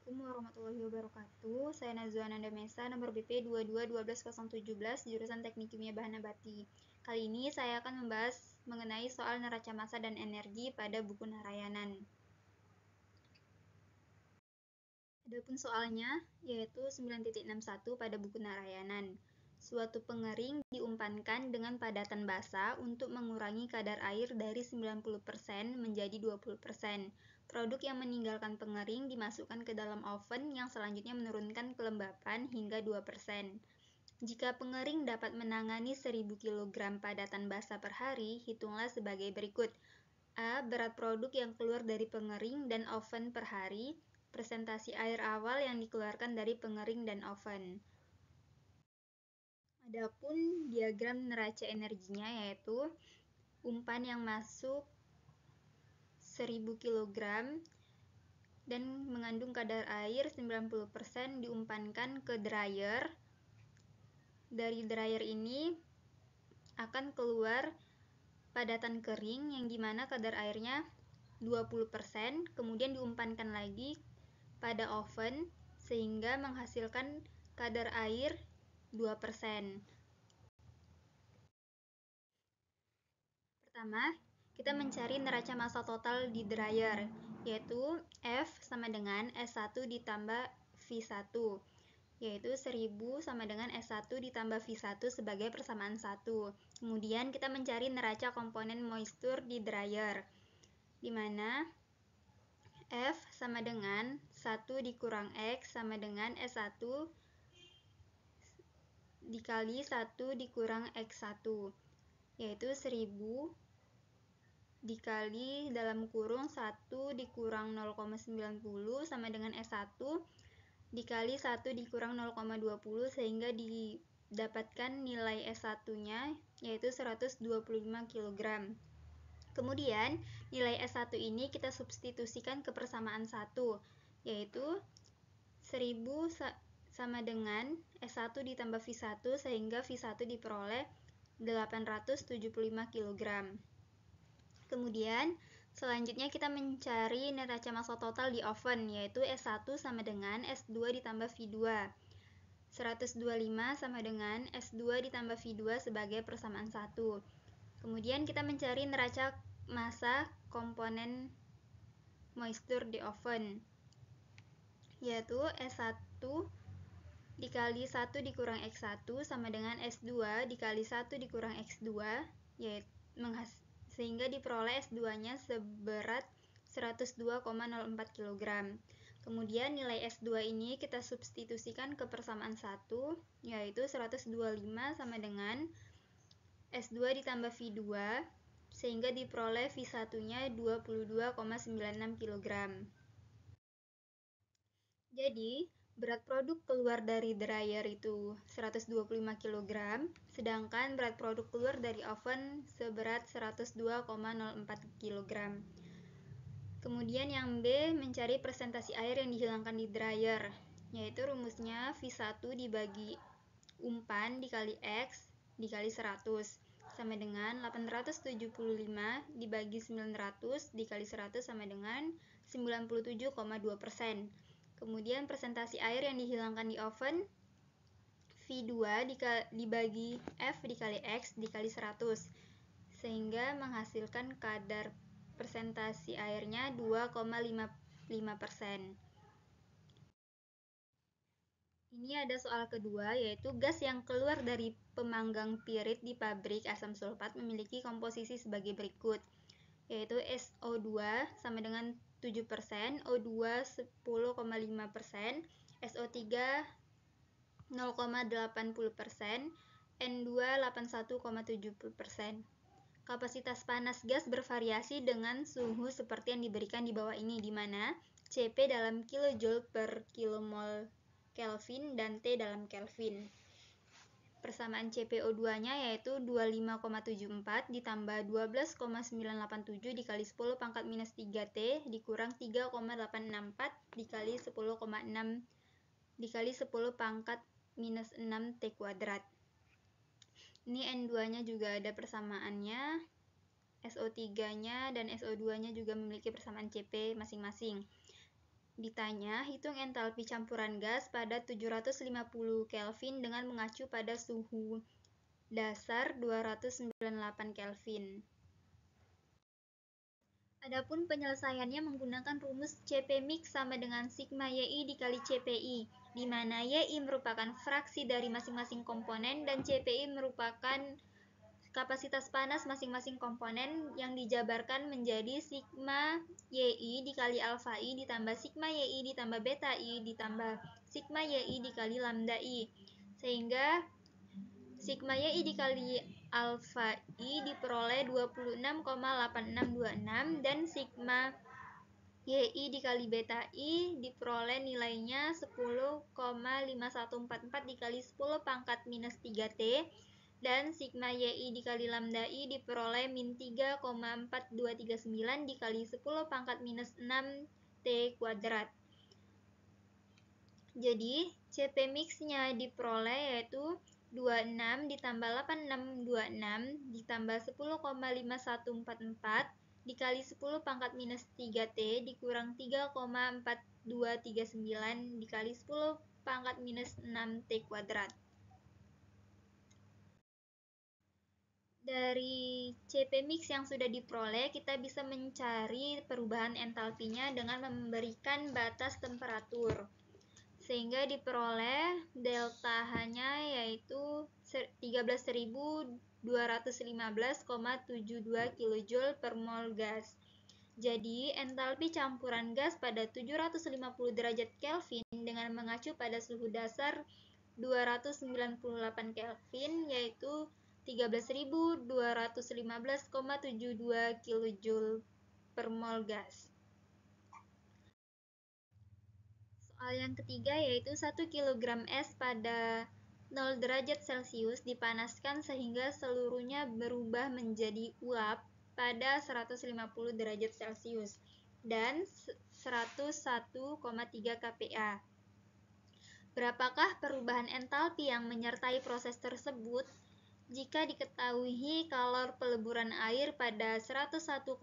Assalamualaikum warahmatullahi wabarakatuh. Saya Nazwa Ananda Mesa, nomor BP 2212017, jurusan Teknik Kimia Bahan Nabati. Kali ini saya akan membahas mengenai soal neraca massa dan energi pada buku Narayanan. Adapun soalnya, yaitu 9.61 pada buku Narayanan. Suatu pengering diumpankan dengan padatan basa untuk mengurangi kadar air dari 90% menjadi 20%. Produk yang meninggalkan pengering dimasukkan ke dalam oven yang selanjutnya menurunkan kelembapan hingga 2%. Jika pengering dapat menangani 1000 kg padatan basa per hari, hitunglah sebagai berikut. A. Berat produk yang keluar dari pengering dan oven per hari, presentasi air awal yang dikeluarkan dari pengering dan oven. Adapun diagram neraca energinya yaitu umpan yang masuk 1000 kg dan mengandung kadar air 90% diumpankan ke dryer. Dari dryer ini akan keluar padatan kering yang dimana kadar airnya 20%, kemudian diumpankan lagi pada oven sehingga menghasilkan kadar air 2%. Pertama, kita mencari neraca massa total di dryer, yaitu F sama dengan S1 ditambah V1, yaitu 1000 sama dengan S1 ditambah V1 sebagai persamaan 1. Kemudian kita mencari neraca komponen moisture di dryer, di mana F sama dengan 1 dikurang X sama dengan S1 dikali 1 dikurang X1, yaitu 1000 dikali dalam kurung 1 dikurang 0,90 sama dengan S1 dikali 1 dikurang 0,20 sehingga didapatkan nilai S1-nya yaitu 125 kg. Kemudian nilai S1 ini kita substitusikan ke persamaan 1, yaitu 1000 sama dengan S1 ditambah V1 sehingga V1 diperoleh 875 kg. Kemudian selanjutnya kita mencari neraca massa total di oven, yaitu S1 sama dengan S2 ditambah V2. 125 sama dengan S2 ditambah V2 sebagai persamaan 1. Kemudian kita mencari neraca massa komponen moisture di oven, yaitu S1 dikali 1 dikurang X1 sama dengan S2 dikali 1 dikurang X2, yaitu sehingga diperoleh S2-nya seberat 102,04 kg. Kemudian nilai S2 ini kita substitusikan ke persamaan 1, yaitu 125 sama dengan S2 ditambah V2, sehingga diperoleh V1-nya 22,96 kg. Jadi, berat produk keluar dari dryer itu 125 kg, sedangkan berat produk keluar dari oven seberat 102,04 kg. Kemudian yang B, mencari presentasi air yang dihilangkan di dryer, yaitu rumusnya V1 dibagi umpan dikali X dikali 100 sama dengan 875 dibagi 900 dikali 100 sama dengan 97,2%. Kemudian presentasi air yang dihilangkan di oven V2 dibagi F dikali X dikali 100 sehingga menghasilkan kadar presentasi airnya 2,55%. Ini ada soal kedua, yaitu gas yang keluar dari pemanggang pirit di pabrik asam sulfat memiliki komposisi sebagai berikut, yaitu SO2 sama dengan 7%, O2 10,5%, SO3 0,80%, N2 81,70%. Kapasitas panas gas bervariasi dengan suhu seperti yang diberikan di bawah ini, di mana Cp dalam kilojoule per kilomol Kelvin dan T dalam Kelvin. Persamaan CpO2-nya yaitu 25,74 ditambah 12,987 dikali 10 pangkat minus 3T dikurang 3,864 dikali 10,6 dikali 10 pangkat minus 6T kuadrat. Ini N2-nya juga ada persamaannya, SO3-nya dan SO2-nya juga memiliki persamaan Cp masing-masing. Ditanya, hitung entalpi campuran gas pada 750 Kelvin dengan mengacu pada suhu dasar 298 Kelvin. Adapun penyelesaiannya menggunakan rumus Cp mix sama dengan sigma Yi dikali Cpi, di mana Yi merupakan fraksi dari masing-masing komponen dan Cpi merupakan kapasitas panas masing-masing komponen yang dijabarkan menjadi sigma Yi dikali alfa I ditambah sigma Yi ditambah beta I ditambah sigma Yi dikali lambda I. Sehingga sigma Yi dikali alfa I diperoleh 26,8626 dan sigma Yi dikali beta I diperoleh nilainya 10,5144 dikali 10 pangkat minus 3T dan sigma Yi dikali lambda I diperoleh min 3,4239 dikali 10 pangkat minus 6T kuadrat. Jadi Cp mix-nya diperoleh yaitu 26 ditambah 8626 ditambah 10,5144 dikali 10 pangkat minus 3T dikurang 3,4239 dikali 10 pangkat minus 6T kuadrat. Dari Cp mix yang sudah diperoleh, kita bisa mencari perubahan entalpinya dengan memberikan batas temperatur. Sehingga diperoleh delta H-nya yaitu 13.215,72 kJ per mol gas. Jadi, entalpi campuran gas pada 750 derajat Kelvin dengan mengacu pada suhu dasar 298 Kelvin yaitu 13.215,72 kJ per mol gas. Soal yang ketiga yaitu 1 kg es pada 0 derajat Celcius dipanaskan sehingga seluruhnya berubah menjadi uap pada 150 derajat Celcius dan 101,3 kPa. Berapakah perubahan entalpi yang menyertai proses tersebut? Jika diketahui kalor peleburan air pada 101,3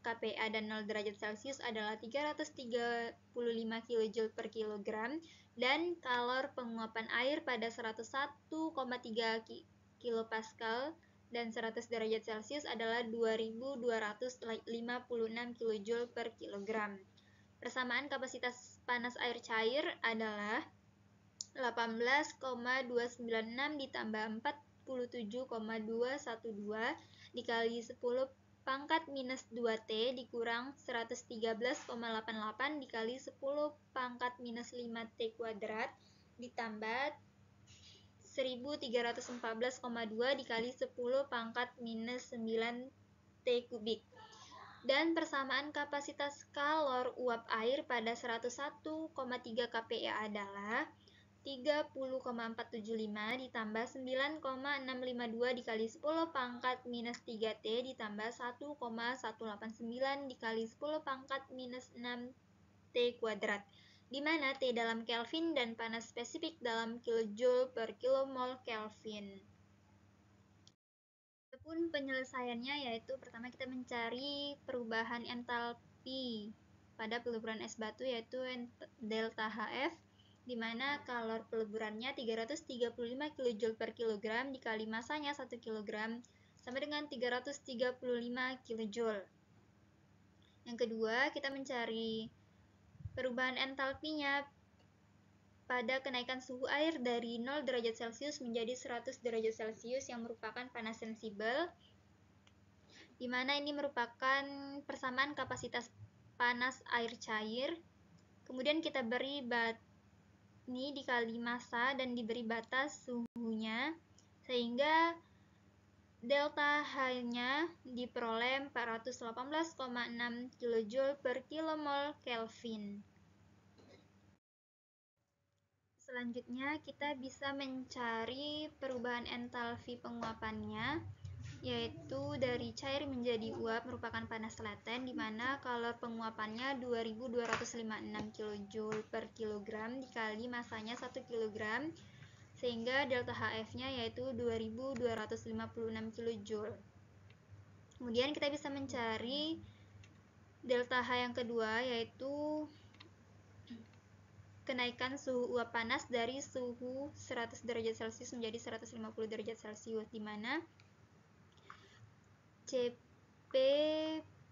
kPa dan 0 derajat Celcius adalah 335 kJ per kilogram dan kalor penguapan air pada 101,3 kPa dan 100 derajat Celcius adalah 2256 kJ per kilogram. Persamaan kapasitas panas air cair adalah 18,296 ditambah 47,212 dikali 10 pangkat minus 2T dikurang 113,88 dikali 10 pangkat minus 5T kuadrat ditambah 1314,2 dikali 10 pangkat minus 9T kubik. Dan persamaan kapasitas kalor uap air pada 101,3 kPa adalah 30,475 ditambah 9,652 dikali 10 pangkat minus 3T ditambah 1,189 dikali 10 pangkat minus 6T kuadrat, di mana T dalam Kelvin dan panas spesifik dalam kilojoule per kilomol Kelvin. Adapun penyelesaiannya yaitu pertama kita mencari perubahan entalpi pada peleburan es batu yaitu delta HF, di mana kalor peleburannya 335 kJ per kilogram dikali masanya 1 kg sama dengan 335 kJ. Yang kedua, kita mencari perubahan entalpinya pada kenaikan suhu air dari 0 derajat Celcius menjadi 100 derajat Celcius yang merupakan panas sensibel, di mana ini merupakan persamaan kapasitas panas air cair. Kemudian kita beri ini dikali massa dan diberi batas suhunya, sehingga delta H-nya diperoleh 418,6 kJ per kilomol Kelvin. Selanjutnya kita bisa mencari perubahan entalpi penguapannya, yaitu dari cair menjadi uap merupakan panas laten, di mana kalor penguapannya 2256 kJ per kilogram dikali masanya 1 kg, sehingga delta HF-nya yaitu 2256 kJ. Kemudian kita bisa mencari delta H yang kedua, yaitu kenaikan suhu uap panas dari suhu 100 derajat Celcius menjadi 150 derajat Celcius, di mana Cp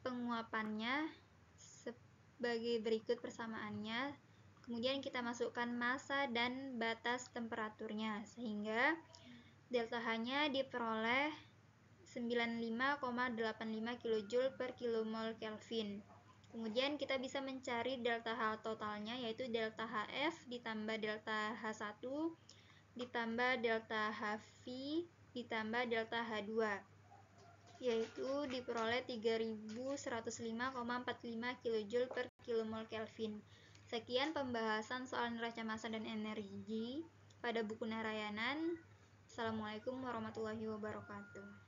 penguapannya sebagai berikut persamaannya. Kemudian kita masukkan massa dan batas temperaturnya, sehingga delta H-nya diperoleh 95,85 kJ per kmol Kelvin. Kemudian kita bisa mencari delta H totalnya, yaitu delta HF ditambah delta H1 ditambah delta HV ditambah delta H2, yaitu diperoleh 3105,45 kJ per kmol Kelvin. Sekian pembahasan soal neraca massa dan energi pada buku Narayanan. Assalamualaikum warahmatullahi wabarakatuh.